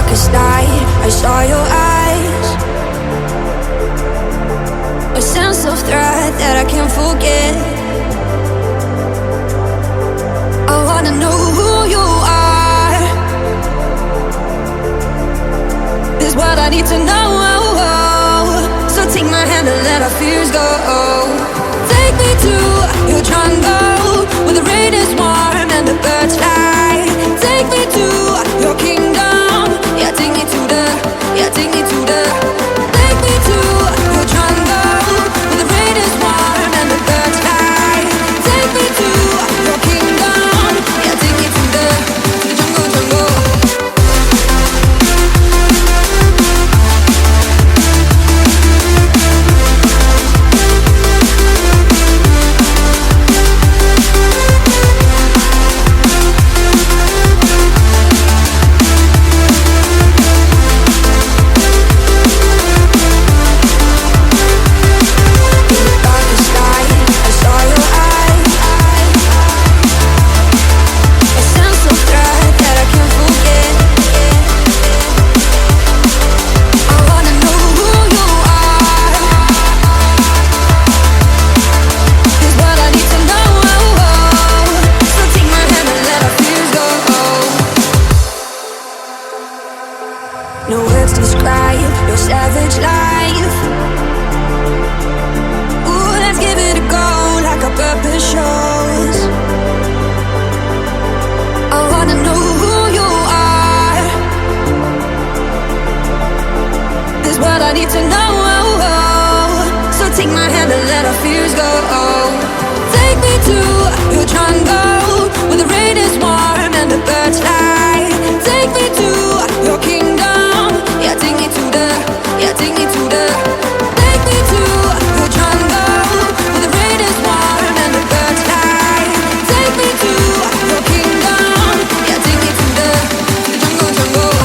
darkest night, I saw your eyes. A sense of threat that I can't forget. I wanna know who you are. This is what I need to know. So take my hand and let our fears go. Take me to your jungle, where the rain is warm and the birds fly. Take me to your kingdom. Yeah, take me to the, yeah, take me to the. Take me to your jungle, where the rain is warm and the birds fly. Take me to your kingdom. Yeah, take me to the jungle, jungle. No words describe your savage life. Ooh, let's give it a go like our purpose shows. I wanna know who you are. This is what I need to know. So take my hand and let our fears go. Take me to your jungle, where the rain is warm and the birds fly. Take me to your kingdom. Yeah, take me to the, yeah, take me to the. Take me to your jungle, where the rain is warm and the birds fly. Take me to your kingdom. Yeah, take me to the jungle, jungle.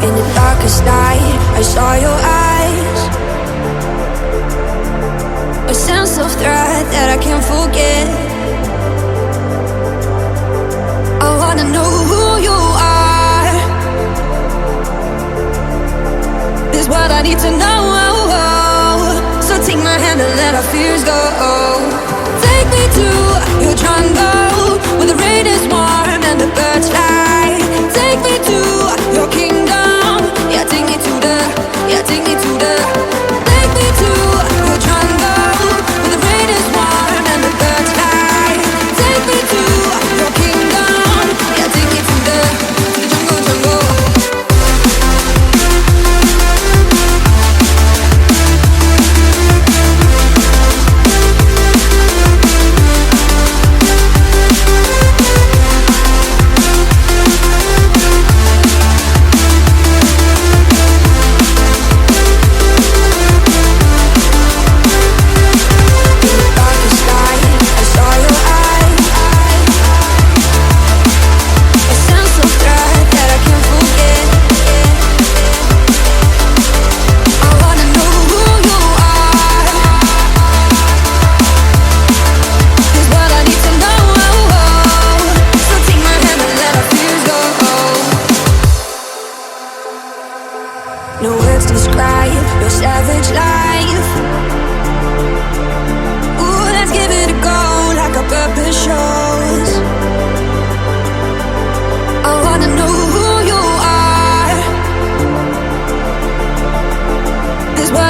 In the darkest night, I saw your eyes. A sense of threat that I can't forget. I wanna know who you are. This is what I need to know. So take my hand and let our fears go. Take me to your jungle, where the rain is warm and the birds fly. Take me to your kingdom. Yeah, take me to the, yeah, take me to the. Take me to your jungle, where the rain is warm and the birds fly. Take me to your kingdom. Yeah, take me to the jungle, jungle.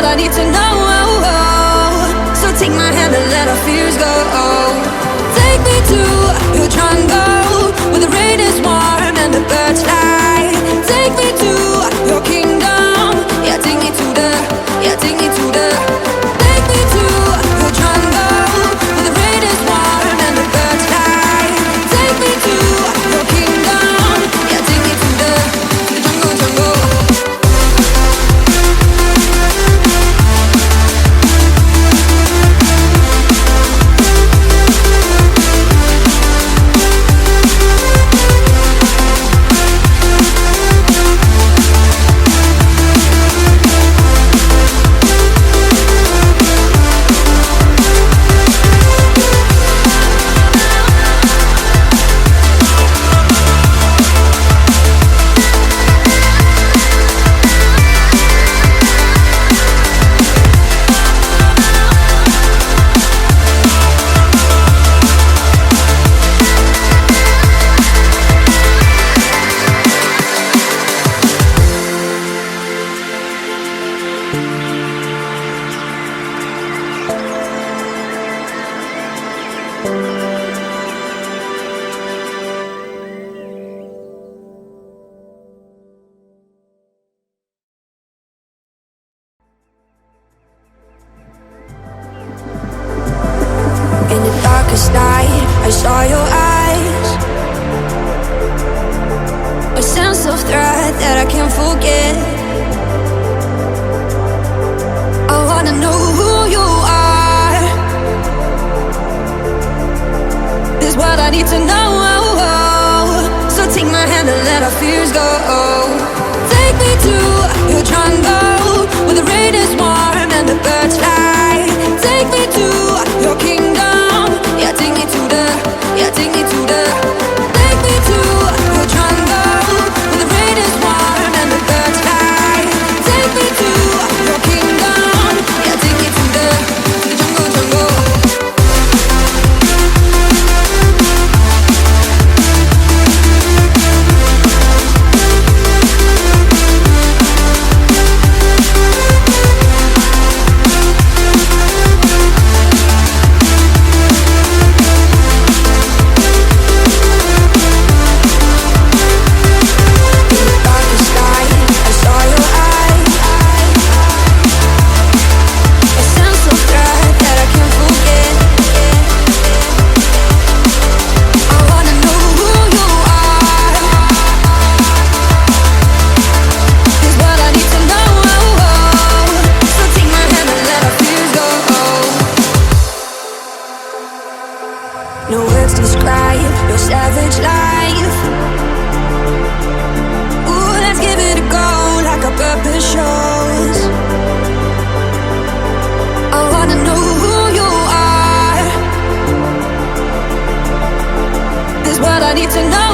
I need to know. So take my hand and let our fears go. Take me to your jungle, where the rain is warm and the birds fly. Take me to your kingdom. Yeah, take me to the, yeah, take me to the. Take me to your jungle, where the rain is warm and the birds fly. Take me to your kingdom. Yeah, take me to the jungle, jungle. In the darkest night, I saw your eyes. A sense of threat that I can't forget. I wanna know who you are. This is what I need to know. So take my hand and let our fears go. Take me to your jungle, where the rain is warm and the birds fly. Take me to your kingdom. Yeah, take me to the, yeah, take me to the. Take me to your jungle, where the rain is warm and the birds fly. Take me to your kingdom. Yeah, take me to the jungle, jungle. No words describe your savage life. Ooh, let's give it a go like our purpose shows. I wanna know who you are. This is what I need to know.